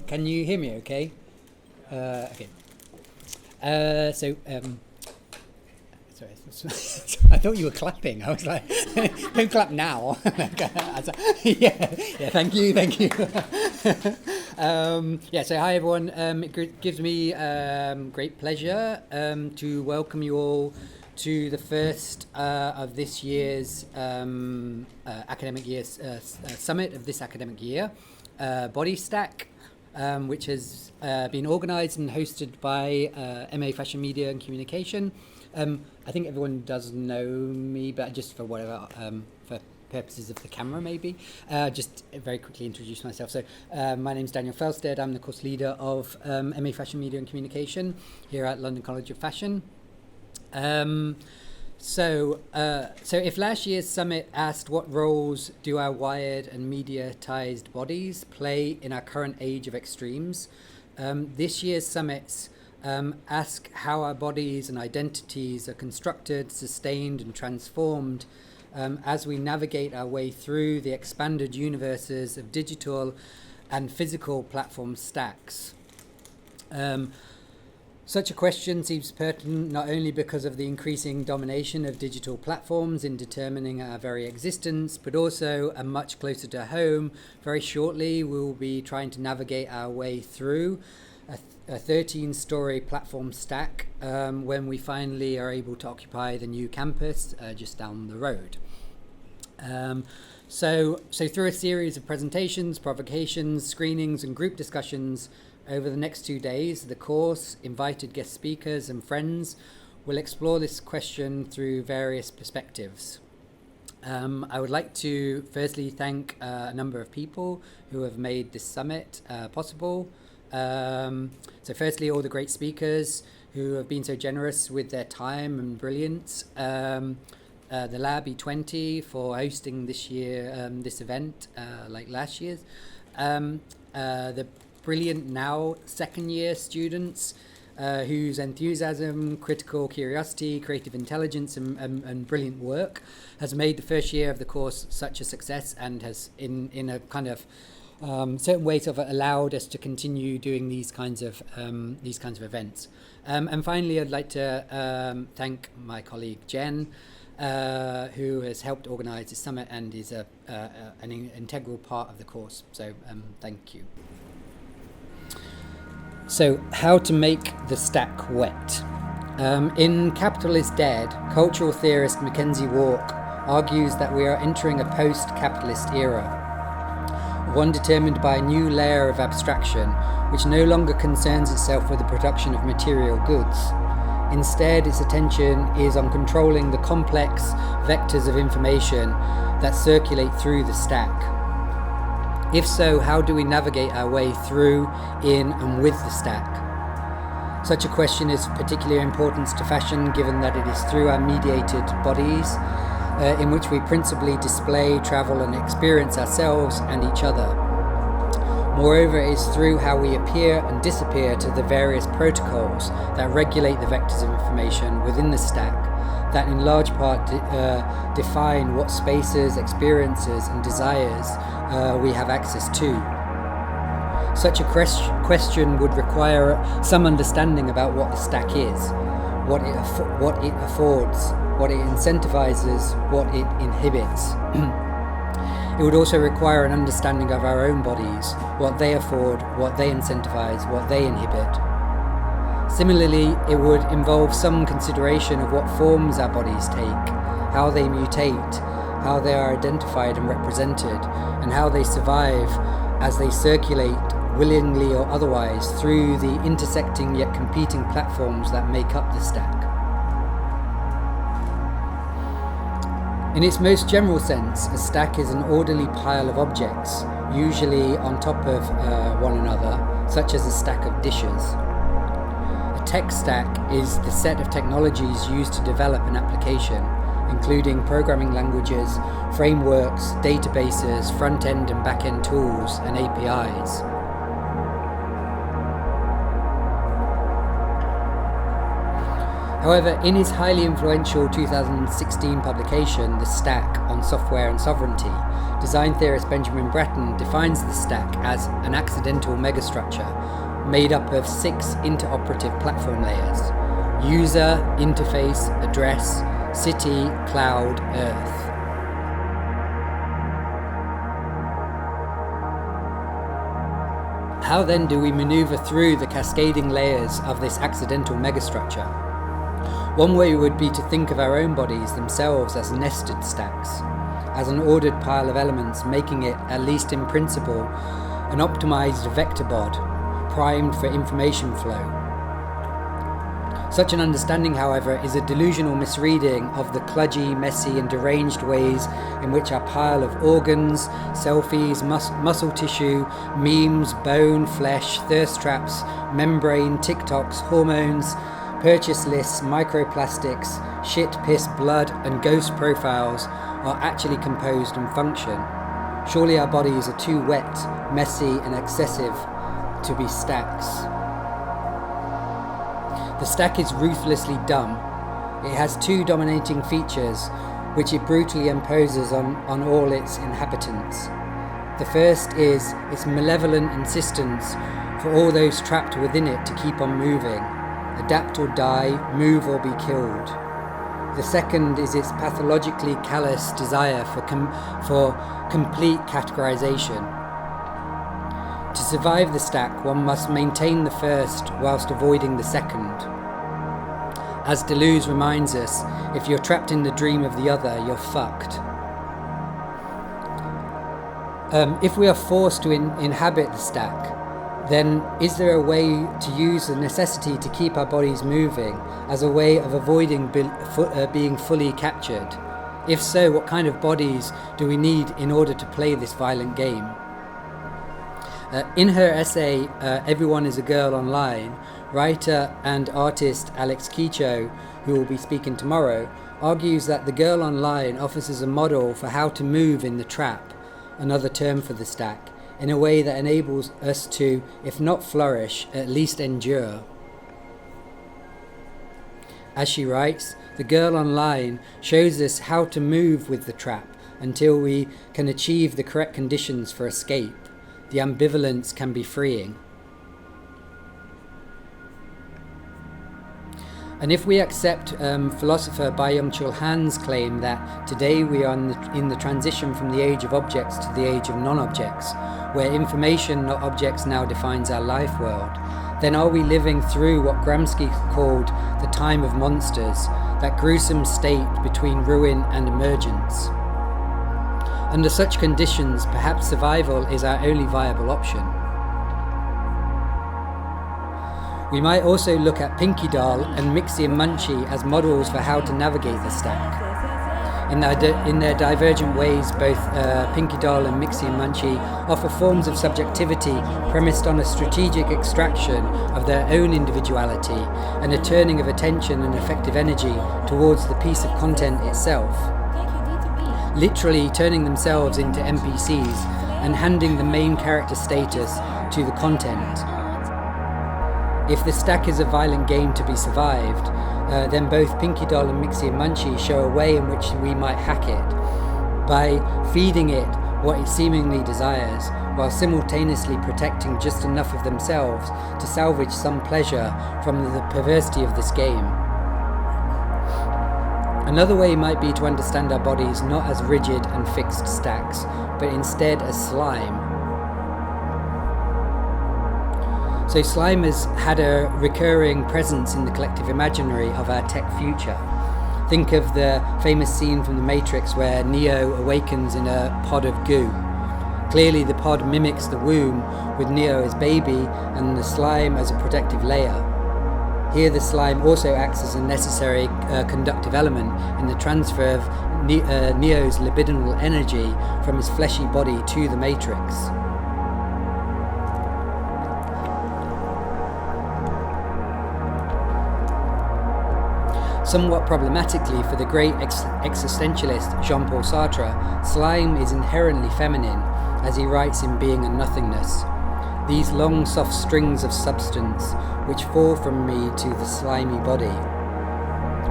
Can you hear me okay? Okay. Sorry, I thought you were clapping. I was like, don't clap now. yeah, thank you. So hi everyone. It gives me great pleasure to welcome you all to the first of this year's academic year summit of this academic year, BODYSTACK, which has been organised and hosted by MA Fashion Media and Communication. I think everyone does know me, but just for whatever, for purposes of the camera maybe, just very quickly introduce myself. So my name's Daniel Felstead. I'm the course leader of MA Fashion Media and Communication here at London College of Fashion. So if last year's summit asked what roles do our wired and mediatized bodies play in our current age of extremes, this year's summits ask how our bodies and identities are constructed, sustained and transformed as we navigate our way through the expanded universes of digital and physical platform stacks. Such a question seems pertinent not only because of the increasing domination of digital platforms in determining our very existence, but also, and much closer to home, very shortly we will be trying to navigate our way through a 13-story platform stack when we finally are able to occupy the new campus just down the road. So through a series of presentations, provocations, screenings and group discussions over the next 2 days, the course, invited guest speakers and friends will explore this question through various perspectives. I would like to firstly thank a number of people who have made this summit possible. So firstly, all the great speakers who have been so generous with their time and brilliance. The Lab E20 for hosting this year, this event, like last year's. The brilliant now second year students whose enthusiasm, critical curiosity, creative intelligence and brilliant work has made the first year of the course such a success and has in a kind of certain ways of allowed us to continue doing these kinds of events. And finally, I'd like to thank my colleague Jen, who has helped organise this summit and is an integral part of the course. So thank you. So, how to make the stack wet? In Capitalist Dead, cultural theorist Mackenzie Walk argues that we are entering a post-capitalist era, one determined by a new layer of abstraction which no longer concerns itself with the production of material goods. Instead, its attention is on controlling the complex vectors of information that circulate through the stack. If so, how do we navigate our way through, in and with the stack? Such a question is of particular importance to fashion, given that it is through our mediated bodies in which we principally display, travel and experience ourselves and each other. Moreover, it is through how we appear and disappear to the various protocols that regulate the vectors of information within the stack that in large part define what spaces, experiences and desires we have access to. Such a question would require some understanding about what the stack is, what it affords, what it incentivizes, what it inhibits. It would also require an understanding of our own bodies, what they afford, what they incentivize, what they inhibit. Similarly, it would involve some consideration of what forms our bodies take, how they mutate, how they are identified and represented, and how they survive as they circulate, willingly or otherwise, through the intersecting yet competing platforms that make up the stack. In its most general sense, a stack is an orderly pile of objects, usually on top of one another, such as a stack of dishes. A tech stack is the set of technologies used to develop an application, including programming languages, frameworks, databases, front-end and back-end tools, and APIs. However, in his highly influential 2016 publication, The Stack on Software and Sovereignty, design theorist Benjamin Bratton defines the stack as an accidental megastructure made up of 6 interoperative platform layers: user, interface, address, city, cloud, earth. How then do we maneuver through the cascading layers of this accidental megastructure? One way would be to think of our own bodies themselves as nested stacks, as an ordered pile of elements, making it, at least in principle, an optimized vector bod, primed for information flow. Such an understanding, however, is a delusional misreading of the kludgy, messy and deranged ways in which our pile of organs, selfies, muscle tissue, memes, bone, flesh, thirst traps, membrane, TikToks, hormones, purchase lists, microplastics, shit, piss, blood and ghost profiles are actually composed and function. Surely our bodies are too wet, messy and excessive to be stacks. The stack is ruthlessly dumb. It has 2 dominating features which it brutally imposes on all its inhabitants. The first is its malevolent insistence for all those trapped within it to keep on moving, adapt or die, move or be killed. The second is its pathologically callous desire for complete categorization. To survive the stack, one must maintain the first whilst avoiding the second. As Deleuze reminds us, if you're trapped in the dream of the other, you're fucked. If we are forced to inhabit the stack, then is there a way to use the necessity to keep our bodies moving as a way of avoiding being fully captured? If so, what kind of bodies do we need in order to play this violent game? In her essay, Everyone is a Girl Online, writer and artist Alex Kecho, who will be speaking tomorrow, argues that the girl online offers us a model for how to move in the trap, another term for the stack, in a way that enables us to, if not flourish, at least endure. As she writes, the girl online shows us how to move with the trap until we can achieve the correct conditions for escape. The ambivalence can be freeing. And if we accept philosopher Byung-Chul Han's claim that today we are in the transition from the age of objects to the age of non-objects, where information, not objects, now defines our life world, then are we living through what Gramsci called the time of monsters, that gruesome state between ruin and emergence? Under such conditions, perhaps survival is our only viable option. We might also look at Pinky Doll and Mixie and Munchie as models for how to navigate the stack. In their divergent ways, both Pinky Doll and Mixie and Munchie offer forms of subjectivity premised on a strategic extraction of their own individuality and a turning of attention and effective energy towards the piece of content itself, literally turning themselves into NPCs and handing the main character status to the content. If the stack is a violent game to be survived, then both Pinky Doll and Mixie and Munchie show a way in which we might hack it, by feeding it what it seemingly desires, while simultaneously protecting just enough of themselves to salvage some pleasure from the perversity of this game. Another way might be to understand our bodies not as rigid and fixed stacks, but instead as slime. So slime has had a recurring presence in the collective imaginary of our tech future. Think of the famous scene from The Matrix where Neo awakens in a pod of goo. Clearly the pod mimics the womb, with Neo as baby and the slime as a protective layer. Here the slime also acts as a necessary conductive element in the transfer of Neo's libidinal energy from his fleshy body to the Matrix. Somewhat problematically for the great existentialist Jean-Paul Sartre, slime is inherently feminine, as he writes in Being and Nothingness. These long soft strings of substance which fall from me to the slimy body.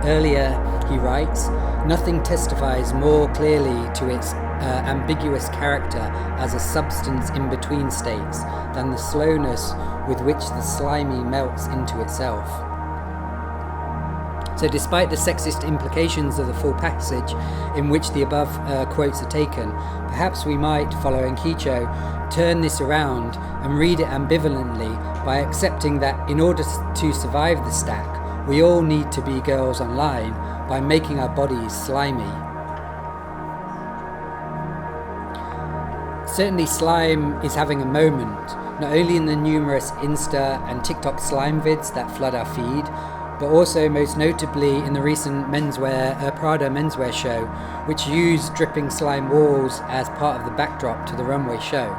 Earlier, he writes, nothing testifies more clearly to its ambiguous character as a substance in between states than the slowness with which the slimy melts into itself. So despite the sexist implications of the full passage in which the above quotes are taken, perhaps we might, following Kicho, turn this around and read it ambivalently by accepting that in order to survive the stack, we all need to be girls online by making our bodies slimy. Certainly slime is having a moment, not only in the numerous Insta and TikTok slime vids that flood our feed, but also most notably in the recent Prada menswear show, which used dripping slime walls as part of the backdrop to the runway show.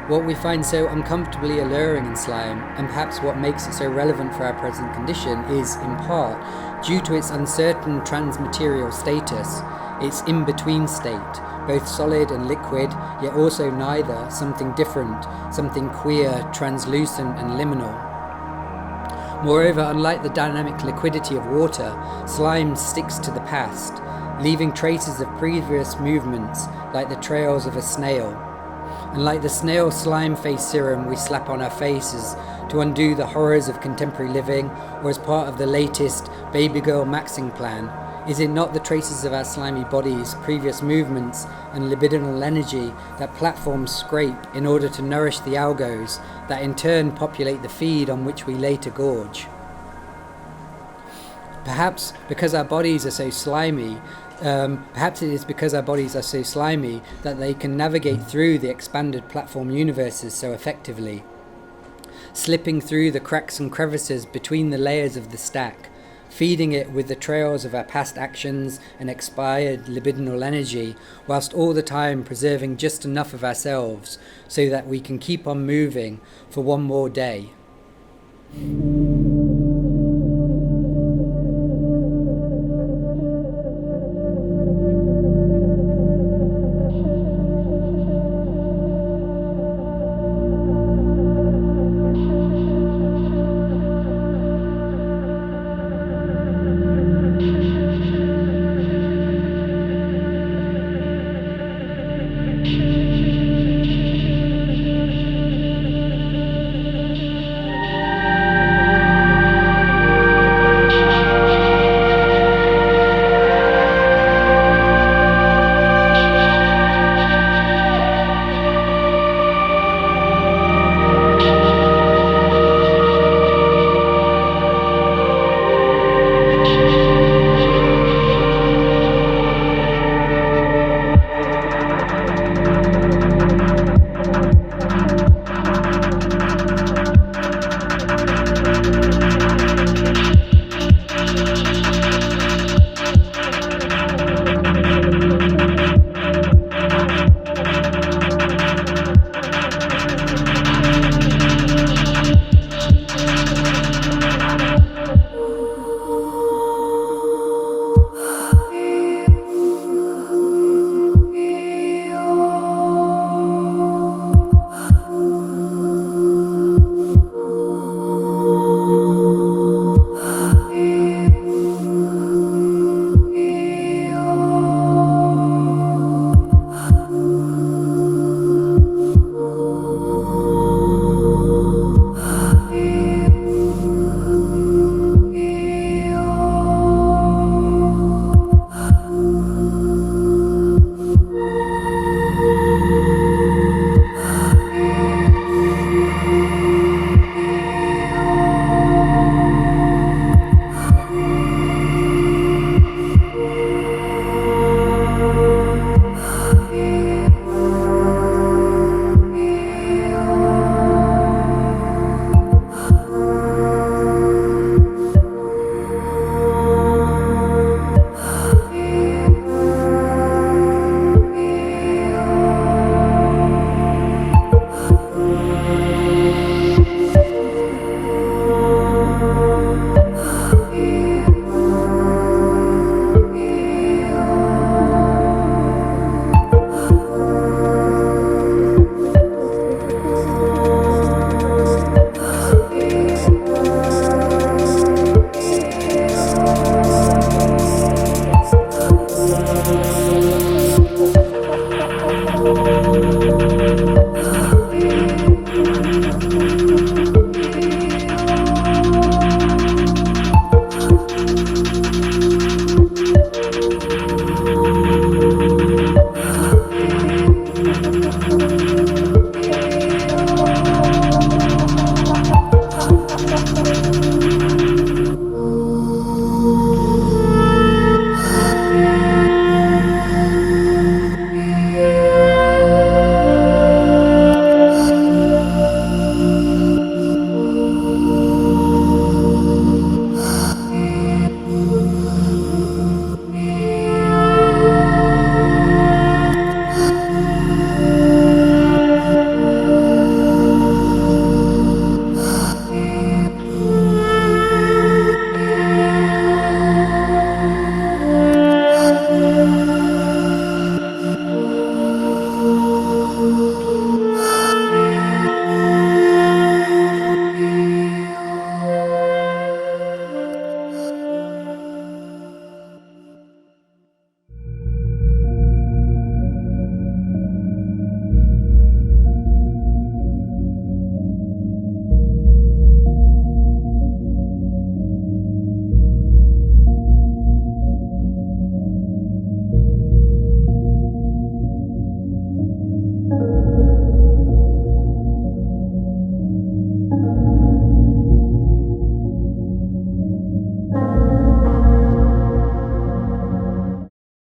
What we find so uncomfortably alluring in slime, and perhaps what makes it so relevant for our present condition, is, in part, due to its uncertain transmaterial status, its in-between state, both solid and liquid, yet also neither, something different, something queer, translucent and liminal. Moreover, unlike the dynamic liquidity of water, slime sticks to the past, leaving traces of previous movements like the trails of a snail. And like the snail slime face serum we slap on our faces to undo the horrors of contemporary living, or as part of the latest baby girl maxing plan, is it not the traces of our slimy bodies, previous movements and libidinal energy that platforms scrape in order to nourish the algos that in turn populate the feed on which we later gorge? Perhaps because our bodies are so slimy, perhaps it is because our bodies are so slimy that they can navigate through the expanded platform universes so effectively, slipping through the cracks and crevices between the layers of the stack, feeding it with the trails of our past actions and expired libidinal energy, whilst all the time preserving just enough of ourselves so that we can keep on moving for one more day.